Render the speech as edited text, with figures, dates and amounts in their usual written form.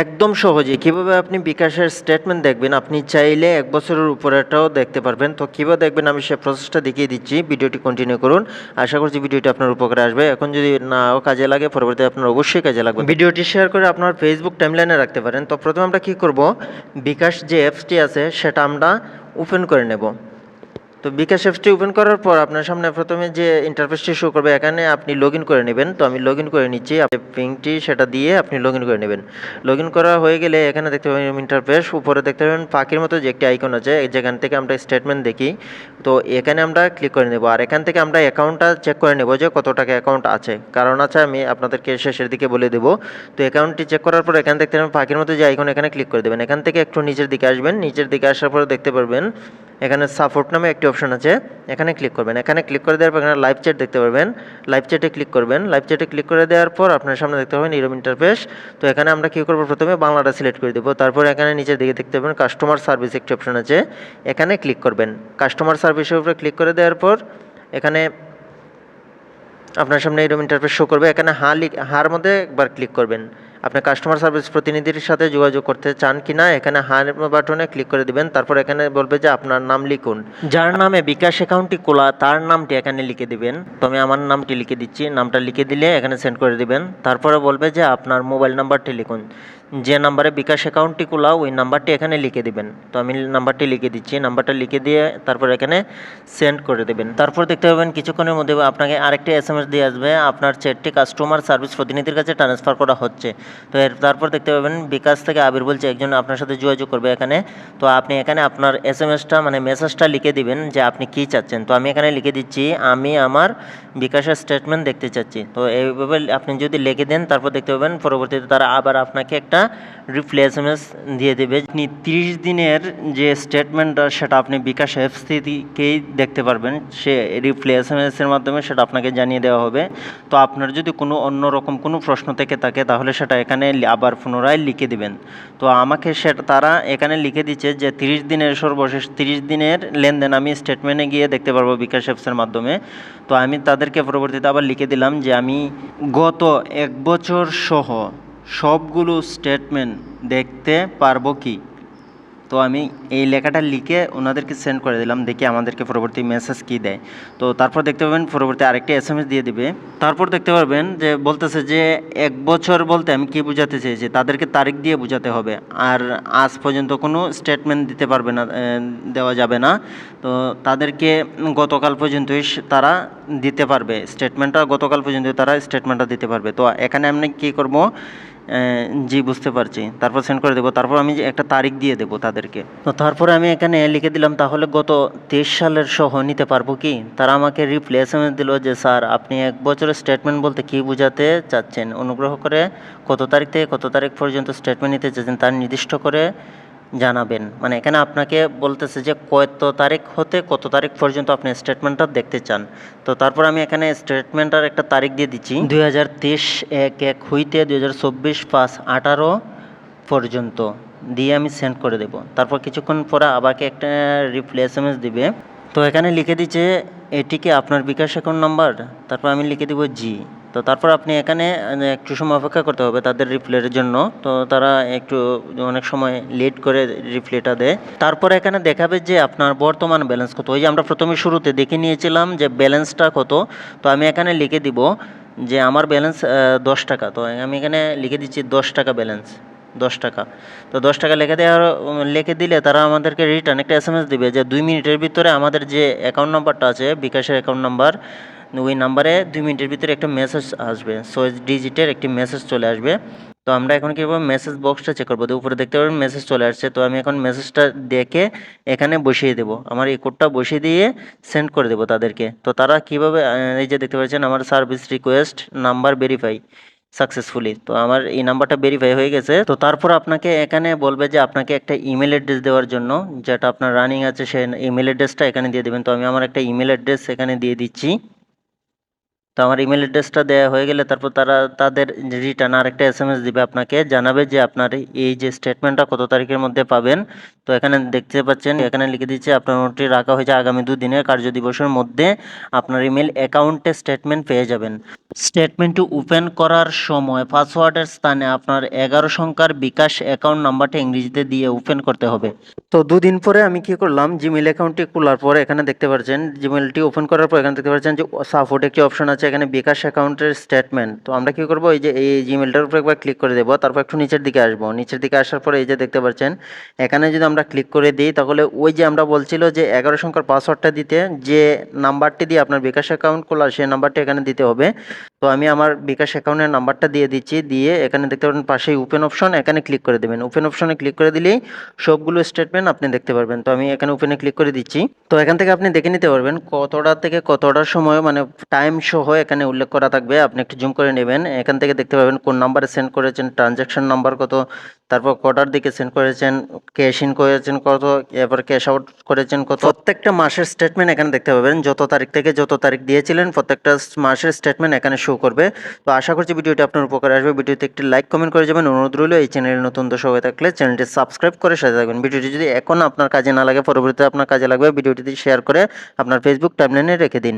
একদম সহজেই কিভাবে আপনি বিকাশের স্টেটমেন্ট দেখবেন, আপনি চাইলে ১ বছরের উপরেরটাও দেখতে পারবেন। তো কিভাবে দেখবেন আমি সে প্রসেসটা দেখিয়ে দিচ্ছি। ভিডিওটি কন্টিনিউ করুন। আশা করছি ভিডিওটি আপনার উপকারে আসবে। এখন যদি নাও কাজে লাগে, পরবর্তীতে আপনার অবশ্যই কাজে লাগবে। ভিডিওটি শেয়ার করে আপনার ফেসবুক টাইমলাইনে রাখতে পারেন। তো প্রথমে আমরা কি করব, বিকাশ যে অ্যাপসটি আছে সেটা আমরা ওপেন করে নেব। তো বিকাশ অ্যাপসটি ওপেন করার পর আপনার সামনে প্রথমে যে ইন্টারফেসটি শো করবে, এখানে আপনি লগইন করে নেবেন। তো আমি লগইন করে নিচ্ছি। আপনি পিনটি সেটা দিয়ে আপনি লগইন করে নেবেন। লগইন করা হয়ে গেলে এখানে দেখতে পাবেন ইন্টারফেস, উপরে দেখতে পাবেন পাখির মতো যে একটি আইকন আছে, যেখান থেকে আমরা স্টেটমেন্ট দেখি। তো এখানে আমরা ক্লিক করে নেব। আর এখান থেকে আমরা অ্যাকাউন্টটা চেক করে নেব যে কত টাকা অ্যাকাউন্ট আছে। কারণ আছে, আমি আপনাদেরকে শেষের দিকে বলে দেবো। তো অ্যাকাউন্টটি চেক করার পর এখান দেখতে পাবেন পাখির মতো যে আইকন, এখানে ক্লিক করে দেবেন। এখান থেকে একটু নিচের দিকে আসবেন। নিচের দিকে আসার পরে দেখতে পারবেন এখানে সাপোর্ট নামে একটি অপশন আছে, এখানে ক্লিক করবেন। এখানে ক্লিক করে দেওয়ার পর এখানে লাইভ চ্যাট দেখতে পারবেন। লাইভ চ্যাটে ক্লিক করবেন। লাইভ চ্যাটে ক্লিক করে দেওয়ার পর আপনার সামনে দেখতে পাবেন এরকম ইন্টারফেস। তো এখানে আমরা কী করবো, প্রথমে বাংলাটা সিলেক্ট করে দেবো। তারপর এখানে নিচের দিকে দেখতে পাবেন কাস্টমার সার্ভিস একটি অপশন আছে, এখানে ক্লিক করবেন। কাস্টমার সার্ভিসের উপরে ক্লিক করে দেওয়ার পর এখানে আপনার সামনে এরকম ইন্টারফেস শো করবে। এখানে হার মধ্যে একবার ক্লিক করবেন। আপনি কাস্টমার সার্ভিস প্রতিনিধির সাথে যোগাযোগ করতে চান কি না, এখানে হার বাটনে ক্লিক করে দিবেন। তারপর এখানে বলবে যে আপনার নাম লিখুন। যার নামে বিকাশ অ্যাকাউন্টটি খোলা তার নামটি এখানে লিখে দিবেন। তো আমি আমার নামটি লিখে দিচ্ছি। নামটা লিখে দিলে এখানে সেন্ড করে দিবেন। তারপরে বলবে যে আপনার মোবাইল নাম্বারটি লিখুন। যে নাম্বারে বিকাশ অ্যাকাউন্টটি খোলা ওই নাম্বারটি এখানে লিখে দিবেন। তো আমি নাম্বারটি লিখে দিচ্ছি। নাম্বারটা লিখে দিয়ে তারপর এখানে সেন্ড করে দেবেন। তারপর দেখতে পাবেন কিছুক্ষণের মধ্যে আপনাকে আরেকটি SMS দিয়ে আসবে, আপনার চ্যাটটি কাস্টমার সার্ভিস প্রতিনিধির কাছে ট্রান্সফার করা হচ্ছে। তো তারপর দেখতে পাবেন বিকাশ থেকে আবির বলছে একজন আপনার সাথে যোগাযোগ করবে এখানে। তো আপনি এখানে আপনার SMSটা মানে মেসেজটা লিখে দিবেন যে আপনি কী চাচ্ছেন। তো আমি এখানে লিখে দিচ্ছি আমি আমার বিকাশের স্টেটমেন্ট দেখতে চাচ্ছি। তো এইভাবে আপনি যদি লিখে দেন তারপর দেখতে পাবেন পরবর্তীতে তারা আবার আপনাকে একটা রিপ্লাই SMS দিয়ে দেবে। আপনি 30 দিনের যে স্টেটমেন্টটা সেটা আপনি বিকাশ অ্যাপস থেকেই দেখতে পারবেন। সে রিপ্লাই SMS এর মাধ্যমে সেটা আপনাকে জানিয়ে দেওয়া হবে। তো আপনার যদি কোনো অন্যরকম কোনো প্রশ্ন থেকে থাকে তাহলে সেটা এখানে আবার পুনরায় লিখে দিবেন। তো আমাকে সেটা তারা এখানে লিখে দিচ্ছে যে 30 দিনের সর্বশেষ 30 দিনের লেনদেন আমি স্টেটমেন্টে গিয়ে দেখতে পারবো বিকাশ অ্যাপসের মাধ্যমে। তো আমি তাদেরকে পরবর্তীতে আবার লিখে দিলাম যে আমি গত 1 বছর সহ সবগুলো স্টেটমেন্ট দেখতে পারবো কি। তো আমি এই লেখাটা লিখে ওনাদেরকে সেন্ড করে দিলাম, দেখি আমাদেরকে পরবর্তী মেসেজ কী দেয়। তো তারপর দেখতে পাবেন পরবর্তী আরেকটি SMS দিয়ে দিবে। তারপর দেখতে পারবেন যে বলতেছে যে 1 বছর বলতে আমি কী বোঝাতে চেয়েছি, তাদেরকে তারিখ দিয়ে বোঝাতে হবে। আর আজ পর্যন্ত কোনো স্টেটমেন্ট দিতে পারবে না, দেওয়া যাবে না। তো তাদেরকে গতকাল পর্যন্তই তারা দিতে পারবে স্টেটমেন্টটা, গতকাল পর্যন্ত তারা স্টেটমেন্টটা দিতে পারবে। তো এখানে আমি কী করবো, জি বুঝতে পারছি, তারপর সেন্ড করে দেবো। তারপর আমি একটা তারিখ দিয়ে দেবো তাদেরকে। তো তারপরে আমি এখানে লিখে দিলাম তাহলে গত 23 সালের সহ নিতে পারবো কি। তারা আমাকে রিপ্লাই SMS দিল যে স্যার আপনি 1 বছরের স্টেটমেন্ট বলতে কী বোঝাতে চাচ্ছেন, অনুগ্রহ করে কত তারিখ থেকে কত তারিখ পর্যন্ত স্টেটমেন্ট নিতে চাচ্ছেন তার নির্দিষ্ট করে জানাবেন। মানে এখানে আপনাকে বলতেছে যে কত তারিখ হতে কত তারিখ পর্যন্ত আপনি স্টেটমেন্টটা দেখতে চান। তো তারপর আমি এখানে স্টেটমেন্টটার একটা তারিখ দিয়ে দিচ্ছি 2023 1/1 হইতে 2024 5/18 পর্যন্ত দিয়ে আমি সেন্ড করে দেব। তারপর কিছুক্ষণ পরে আমাকে একটা রিপ্লাই SMS দিবে। তো এখানে লিখে দিচ্ছে এটি কি আপনার বিকাশ অ্যাকাউন্ট নাম্বার, তারপর আমি লিখে দিব জি। তো তারপর আপনি এখানে একটু সময় অপেক্ষা করতে হবে তাদের রিপ্লাইয়ের জন্য। তো তারা একটু অনেক সময় লেট করে রিপ্লাইটা দেয়। তারপর এখানে দেখাবে যে আপনার বর্তমান ব্যালেন্স কত। ওই যে আমরা প্রথমে শুরুতে দেখে নিয়েছিলাম যে ব্যালেন্সটা কত। তো আমি এখানে লিখে দিব যে আমার ব্যালেন্স 10 টাকা। তো আমি এখানে লিখে দিচ্ছি 10 টাকা ব্যালেন্স, 10 টাকা। তো 10 টাকা লিখে দিলে তারা আমাদেরকে রিটার্ন একটা SMS দিবে যে 2 মিনিটের ভিতরে আমাদের যে অ্যাকাউন্ট নাম্বারটা আছে বিকাশের অ্যাকাউন্ট নাম্বার, ওই নাম্বারে 2 মিনিটের ভিতরে একটা মেসেজ আসবে, 6 ডিজিটের একটি মেসেজ চলে আসবে। তো আমরা এখন কীভাবে মেসেজ বক্সটা চেক করবো, উপরে দেখতে পাবেন মেসেজ চলে আসছে। তো আমি এখন মেসেজটা দেখে এখানে বসিয়ে দেবো, আমার এই কোডটা বসিয়ে দিয়ে সেন্ড করে দেবো তাদেরকে। তো তারা কীভাবে, এই যে দেখতে পাচ্ছেন আমার service request number verify successfully. তো আমার এই নাম্বারটা ভেরিফাই হয়ে গেছে। তো তারপর আপনাকে এখানে বলবে যে আপনাকে একটা ইমেল অ্যাড্রেস দেওয়ার জন্য, যেটা আপনার রানিং আছে সেই ইমেল অ্যাড্রেসটা এখানে দিয়ে দেবেন। তো আমি আমার একটা ইমেল অ্যাড্রেস এখানে দিয়ে দিচ্ছি। তো আমার ইমেল অ্যাড্রেসটা দেওয়া হয়ে গেলে তারপর তারা তাদের রিটার্ন আরেকটা SMS দিবে, আপনাকে জানাবে যে আপনার এই যে স্টেটমেন্টটা কত তারিখের মধ্যে পাবেন। তো এখানে দেখতে পাচ্ছেন এখানে লিখে দিচ্ছে আপনার নোটটি রাখা হয়েছে আগামী 2 দিনের কার্যদিবসের মধ্যে আপনার ইমেল অ্যাকাউন্টে স্টেটমেন্ট পেয়ে যাবেন। স্টেটমেন্টটি ওপেন করার সময় পাসওয়ার্ডের স্থানে আপনার 11 সংখ্যার বিকাশ অ্যাকাউন্ট নাম্বারটা ইংরেজিতে দিয়ে ওপেন করতে হবে। তো দুদিন পরে আমি কি করলাম, জিমেল অ্যাকাউন্টটি খোলার পরে এখানে দেখতে পাচ্ছেন, জিমেলটি ওপেন করার পর এখানে দেখতে পাচ্ছেন যে সাপোর্ট একটি অপশন আছে, এখানে বিকাশ অ্যাকাউন্টের স্টেটমেন্ট। তো আমরা কি করব, এই যে এই জিমেলটার উপর একবার ক্লিক করে দেবো, তারপর একটু নিচের দিকে আসবো। নিচের দিকে আসার পরে এই যে দেখতে পাচ্ছেন, এখানে যদি আমরা ক্লিক করে দিই তাহলে ওই যে আমরা বলছিল যে 11 সংখ্যার পাসওয়ার্ডটা দিতে, যে নাম্বারটি দিয়ে আপনার বিকাশ অ্যাকাউন্ট খোলা সেই নাম্বারটি এখানে দিতে হবে। তো আমি আমার বিকাশ অ্যাকাউন্টের নাম্বারটা দিয়ে দিচ্ছি, দিয়ে এখানে দেখতে পাবেন পাশেই ওপেন অপশন, এখানে ক্লিক করে দেবেন। ওপেন অপশনে ক্লিক করে দিলেই সবগুলো স্টেটমেন্ট আপনি দেখতে পারবেন। তো আমি এখানে ওপেনে ক্লিক করে দিচ্ছি। তো এখান থেকে আপনি দেখে নিতে পারবেন কতটা থেকে কতটার সময়, মানে টাইম সহ এখানে উল্লেখ করা থাকবে। আপনি একটু জুম করে নেবেন, এখান থেকে দেখতে পাবেন কোন নাম্বারে সেন্ড করেছেন, ট্রানজ্যাকশন নাম্বার কত, তারপর কটার দিকে সেন্ড করেছেন, ক্যাশ ইন করেছেন কত, এরপর ক্যাশ আউট করেছেন কত। প্রত্যেকটা মাসের স্টেটমেন্ট এখানে দেখতে পাবেন, যত তারিখ থেকে যত তারিখ দিয়েছিলেন প্রত্যেকটা মাসের স্টেটমেন্ট এখানে শো করবে। তো আশা করছি ভিডিওটি আপনার উপকারে আসবে। ভিডিওতে একটি লাইক কমেন্ট করে যাবেন, অনুরোধ রইল। এই চ্যানেলে নতুন দর্শক হয়ে থাকলে চ্যানেলটি সাবস্ক্রাইব করে সাথে থাকবেন। ভিডিওটি যদি এখন আপনার কাজে না লাগে, পরবর্তীতে আপনার কাজে লাগবে, ভিডিওটি শেয়ার করে আপনার ফেসবুক টাইমলাইনে রেখে দিন।